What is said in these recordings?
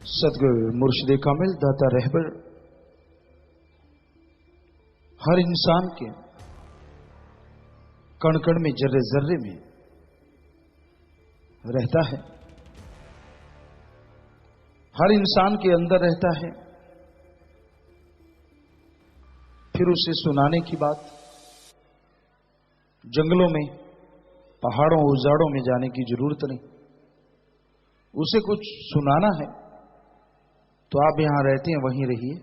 सदगुरु मुर्शिद कामिल दाता रहबर हर इंसान के कण कण में जर्रे जर्रे में रहता है, हर इंसान के अंदर रहता है। फिर उसे सुनाने की बात जंगलों में पहाड़ों उजाड़ों में जाने की जरूरत नहीं। उसे कुछ सुनाना है तो आप यहां रहते हैं वहीं रहिए,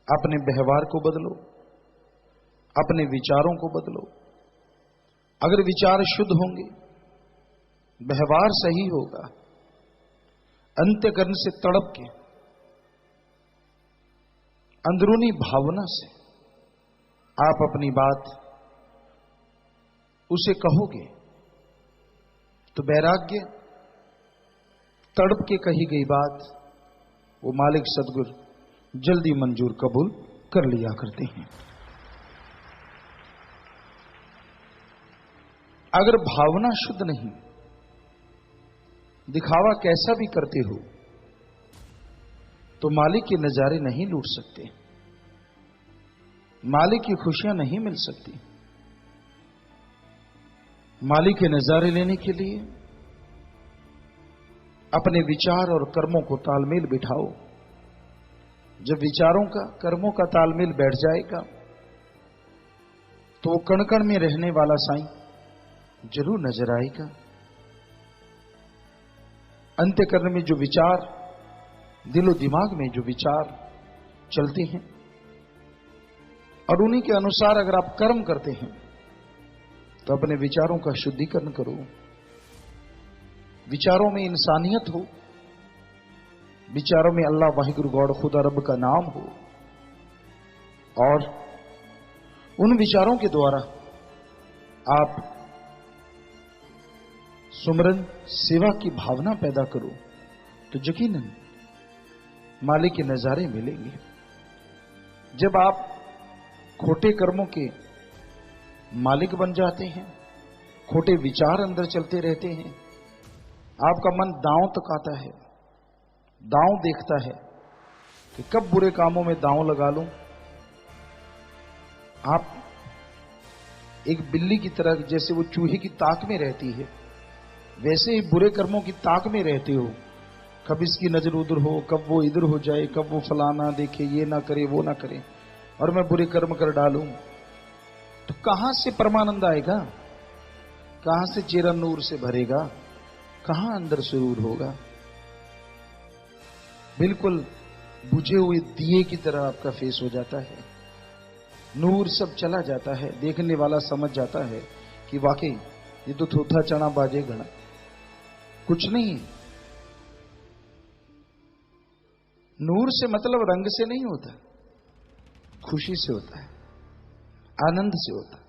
अपने व्यवहार को बदलो, अपने विचारों को बदलो। अगर विचार शुद्ध होंगे, व्यवहार सही होगा, अंतःकरण से तड़प के अंदरूनी भावना से आप अपनी बात उसे कहोगे तो वैराग्य तड़प के कही गई बात वो मालिक सदगुरु जल्दी मंजूर कबूल कर लिया करते हैं। अगर भावना शुद्ध नहीं, दिखावा कैसा भी करते हो तो मालिक के नजारे नहीं लूट सकते, मालिक की खुशियां नहीं मिल सकती। मालिक के नजारे लेने के लिए अपने विचार और कर्मों को तालमेल बिठाओ। जब विचारों का कर्मों का तालमेल बैठ जाएगा तो वो कण कण में रहने वाला साईं जरूर नजर आएगा। अंतःकरण में जो विचार, दिलो दिमाग में जो विचार चलते हैं और उन्हीं के अनुसार अगर आप कर्म करते हैं तो अपने विचारों का शुद्धिकरण करो। विचारों में इंसानियत हो, विचारों में अल्लाह वाहिगुरु गॉड खुदा रब का नाम हो और उन विचारों के द्वारा आप सुमरन सेवा की भावना पैदा करो तो यकीनन मालिक के नजारे मिलेंगे। जब आप खोटे कर्मों के मालिक बन जाते हैं, खोटे विचार अंदर चलते रहते हैं, आपका मन दांव तक आता है, दांव देखता है कि कब बुरे कामों में दांव लगा लूं। आप एक बिल्ली की तरह, जैसे वो चूहे की ताक में रहती है, वैसे ही बुरे कर्मों की ताक में रहते हो। कब इसकी नजर उधर हो, कब वो इधर हो जाए, कब वो फलाना देखे, ये ना करे वो ना करे और मैं बुरे कर्म कर डालूं। तो कहां से परमानंद आएगा, कहां से चेहरा नूर से भरेगा, कहां अंदर सुरूर होगा। बिल्कुल बुझे हुए दिए की तरह आपका फेस हो जाता है, नूर सब चला जाता है। देखने वाला समझ जाता है कि वाकई ये तो थोथा चना बाजे घड़ा, कुछ नहीं। नूर से मतलब रंग से नहीं होता, खुशी से होता है, आनंद से होता है,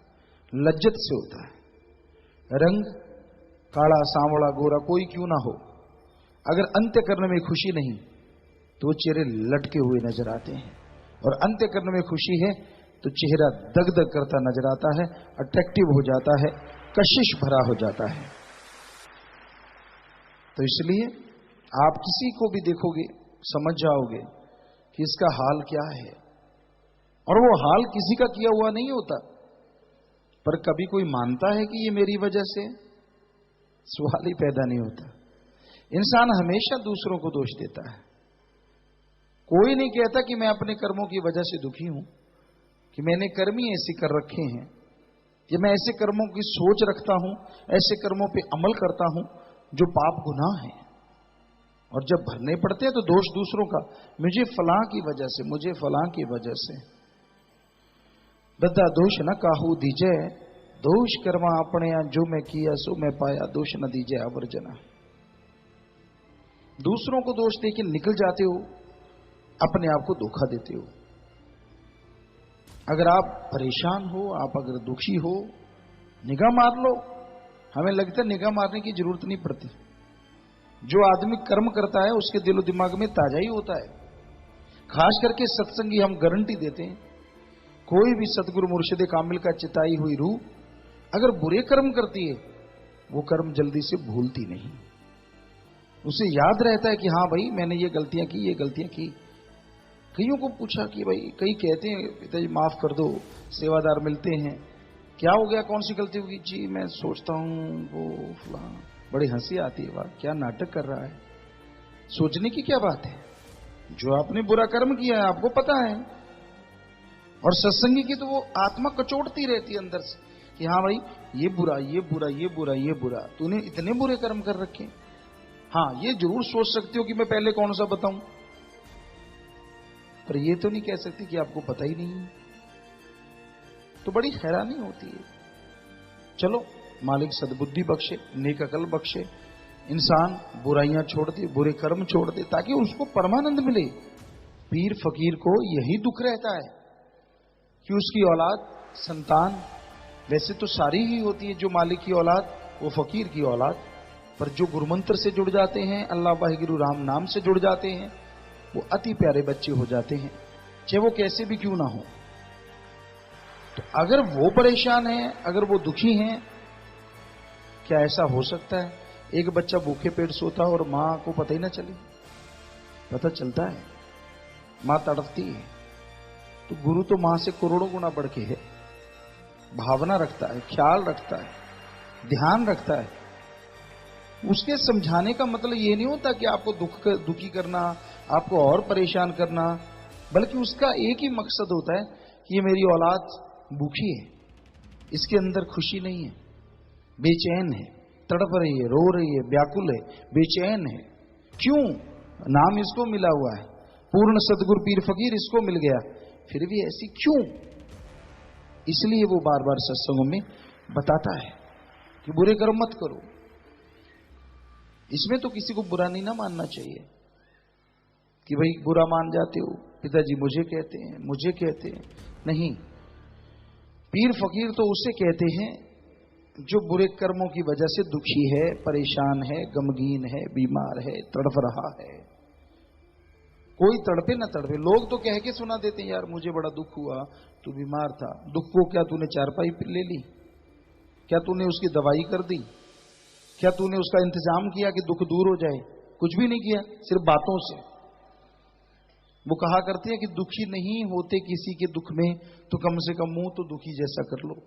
लज्जत से होता है। रंग काला सांवला गोरा कोई क्यों ना हो, अगर अंत्यकरण में खुशी नहीं तो वो चेहरे लटके हुए नजर आते हैं, और अंत्यकरण में खुशी है तो चेहरा दगदग करता नजर आता है, अट्रैक्टिव हो जाता है, कशिश भरा हो जाता है। तो इसलिए आप किसी को भी देखोगे समझ जाओगे कि इसका हाल क्या है, और वो हाल किसी का किया हुआ नहीं होता। पर कभी कोई मानता है कि ये मेरी वजह से, सवाल ही पैदा नहीं होता। इंसान हमेशा दूसरों को दोष देता है, कोई नहीं कहता कि मैं अपने कर्मों की वजह से दुखी हूं, कि मैंने कर्म ही ऐसे कर रखे हैं, कि मैं ऐसे कर्मों की सोच रखता हूं, ऐसे कर्मों पे अमल करता हूं जो पाप गुनाह है। और जब भरने पड़ते हैं तो दोष दूसरों का, मुझे फलां की वजह से, मुझे फलां की वजह से। दद्दा दोष न काहू दीजे, दोष कर्मा अपने जो मैं किया सो मैं पाया, दोष न दीजे आवर्जना। दूसरों को दोष देके निकल जाते हो, अपने आप को धोखा देते हो। अगर आप परेशान हो, आप अगर दुखी हो, निगाह मार लो। हमें लगता है निगाह मारने की जरूरत नहीं पड़ती। जो आदमी कर्म करता है उसके दिलो दिमाग में ताजा ही होता है। खास करके सत्संगी हम गारंटी देते हैं, कोई भी सतगुरु मुर्शिद कामिल का चिताई हुई रूह अगर बुरे कर्म करती है, वो कर्म जल्दी से भूलती नहीं। उसे याद रहता है कि हाँ भाई मैंने ये गलतियां की, ये गलतियां की। कईयों को पूछा कि भाई, कई कहते हैं पिताजी माफ कर दो, सेवादार मिलते हैं, क्या हो गया, कौन सी गलती होगी? जी मैं सोचता हूँ वो फलां। बड़ी हंसी आती है, वाह क्या नाटक कर रहा है, सोचने की क्या बात है, जो आपने बुरा कर्म किया है आपको पता है। और सत्संगी की तो वो आत्मा कचोटती रहती है अंदर से कि हाँ भाई ये बुरा, ये बुरा, ये बुरा, ये बुरा, तूने इतने बुरे कर्म कर रखे। हाँ ये जरूर सोच सकती हो कि मैं पहले कौन सा बताऊं, पर ये तो नहीं कह सकती कि आपको पता ही नहीं है। तो बड़ी हैरानी होती है। चलो मालिक सद्बुद्धि बख्शे, नेक अकल बख्शे, इंसान बुराइयां छोड़ दे, बुरे कर्म छोड़ दे, ताकि उसको परमानंद मिले। पीर फकीर को यही दुख रहता है कि उसकी औलाद, संतान वैसे तो सारी ही होती है, जो मालिक की औलाद वो फकीर की औलाद, पर जो गुरुमंत्र से जुड़ जाते हैं, अल्लाह वाहिगुरु राम नाम से जुड़ जाते हैं, वो अति प्यारे बच्चे हो जाते हैं, चाहे वो कैसे भी क्यों ना हो। तो अगर वो परेशान है, अगर वो दुखी हैं, क्या ऐसा हो सकता है एक बच्चा भूखे पेट सोता और मां को पता ही ना चले? पता चलता है, मां तड़पती है। तो गुरु तो मां से करोड़ों गुना बढ़ के है, भावना रखता है, ख्याल रखता है, ध्यान रखता है। उसके समझाने का मतलब ये नहीं होता कि आपको दुखी करना, आपको और परेशान करना, बल्कि उसका एक ही मकसद होता है कि ये मेरी औलाद भूखी है, इसके अंदर खुशी नहीं है, बेचैन है, तड़प रही है, रो रही है, व्याकुल है, बेचैन है। क्यों? नाम इसको मिला हुआ है, पूर्ण सदगुरु पीर फकीर इसको मिल गया, फिर भी ऐसी क्यों? इसलिए वो बार बार सत्संगों में बताता है कि बुरे कर्म मत करो। इसमें तो किसी को बुरा नहीं ना मानना चाहिए कि भाई बुरा मान जाते हो, पिताजी मुझे कहते हैं, मुझे कहते हैं। नहीं, पीर फकीर तो उसे कहते हैं जो बुरे कर्मों की वजह से दुखी है, परेशान है, गमगीन है, बीमार है, तड़प रहा है। कोई तड़पे ना तड़पे, लोग तो कह के सुना देते हैं, यार मुझे बड़ा दुख हुआ, तू बीमार था, दुख को क्या तूने चारपाई ले ली? क्या तूने उसकी दवाई कर दी? क्या तूने उसका इंतजाम किया कि दुख दूर हो जाए? कुछ भी नहीं किया, सिर्फ बातों से। वो कहा करते हैं कि दुखी नहीं होते किसी के दुख में तो कम से कम मुंह तो दुखी जैसा कर लो।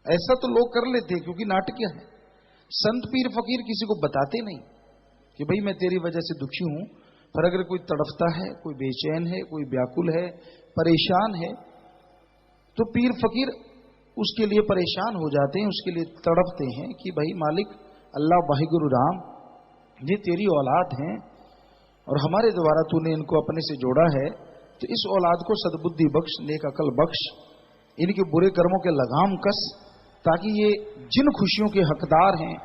ऐसा तो लोग कर लेते हैं क्योंकि नाटकीय है। संत पीर फकीर किसी को बताते नहीं कि भाई मैं तेरी वजह से दुखी हूं, पर अगर कोई तड़फता है, कोई बेचैन है, कोई व्याकुल है, परेशान है, तो पीर फकीर उसके लिए परेशान हो जाते हैं, उसके लिए तड़पते हैं कि भाई मालिक अल्लाह वाहिगुरु राम ये तेरी औलाद हैं और हमारे द्वारा तूने इनको अपने से जोड़ा है, तो इस औलाद को सद्बुद्धि बख्श, नेक अकल बख्श, इनके बुरे कर्मों के लगाम कस, ताकि ये जिन खुशियों के हकदार हैं,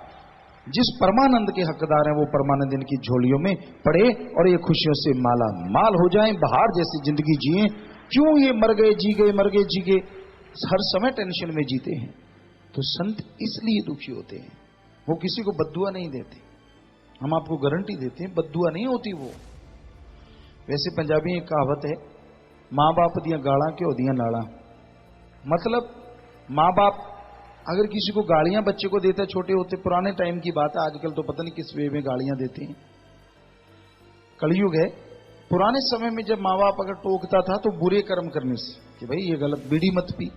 जिस परमानंद के हकदार हैं, वो परमानंद इनकी झोलियों में पड़े और ये खुशियों से माला माल हो जाएं, बहार जैसी जिंदगी जिए। क्यों ये मर गए जी गए, मर गए जी गए, हर समय टेंशन में जीते हैं? तो संत इसलिए दुखी होते हैं, वो किसी को बद्दुआ नहीं देते। हम आपको गारंटी देते हैं बद्दुआ नहीं होती वो। वैसे पंजाबी एक कहावत है, मां बाप दियां गालां क्यों दियां नालां। मतलब मां बाप अगर किसी को गालियां बच्चे को देता, छोटे होते, पुराने टाइम की बात है, आजकल तो पता नहीं किस वे में गालियां देते हैं, कलयुग है। पुराने समय में जब माँ बाप अगर टोकता था तो बुरे कर्म करने से, कि भाई ये गलत, बीड़ी मत पी,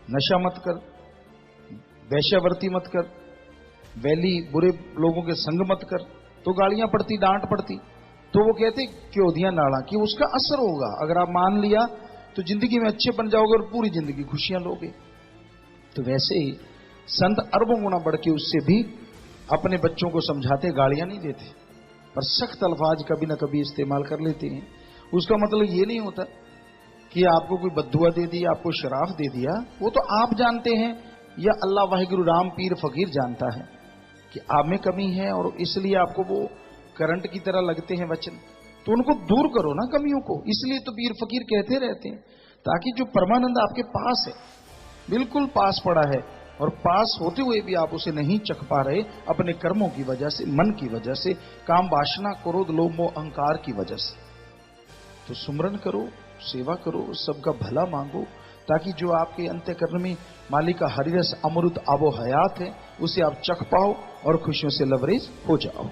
नशा मत कर, वैश्यावर्ती मत कर, वैली बुरे लोगों के संग मत कर, तो गालियां पड़ती, डांट पड़ती। तो वो कहते क्यों दिया नाड़ा, कि उसका असर होगा, अगर आप मान लिया तो जिंदगी में अच्छे बन जाओगे और पूरी जिंदगी खुशियां लोगे। तो वैसे ही संत अरबों गुना बढ़ के उससे भी अपने बच्चों को समझाते, गालियां नहीं देते, पर सख्त अल्फाज कभी ना कभी इस्तेमाल कर लेते हैं। उसका मतलब ये नहीं होता कि आपको कोई बद्दुआ दे दी, आपको शराफ दे दिया, वो तो आप जानते हैं या अल्लाह वाहिगुरु राम पीर फकीर जानता है कि आप में कमी है और इसलिए आपको वो करंट की तरह लगते हैं वचन। तो उनको दूर करो ना कमियों को। इसलिए तो पीर फकीर कहते रहते हैं, ताकि जो परमानंद आपके पास है, बिल्कुल पास पड़ा है, और पास होते हुए भी आप उसे नहीं चख पा रहे अपने कर्मों की वजह से, मन की वजह से, काम वासना, क्रोध, लोभ, मोह, अहंकार की वजह से, तो सुमरन करो, सेवा करो, सबका भला मांगो, ताकि जो आपके अंतःकरण में मालिक का हरिरस अमृत आबो हयात है, उसे आप चख पाओ और खुशियों से लबरेज हो जाओ।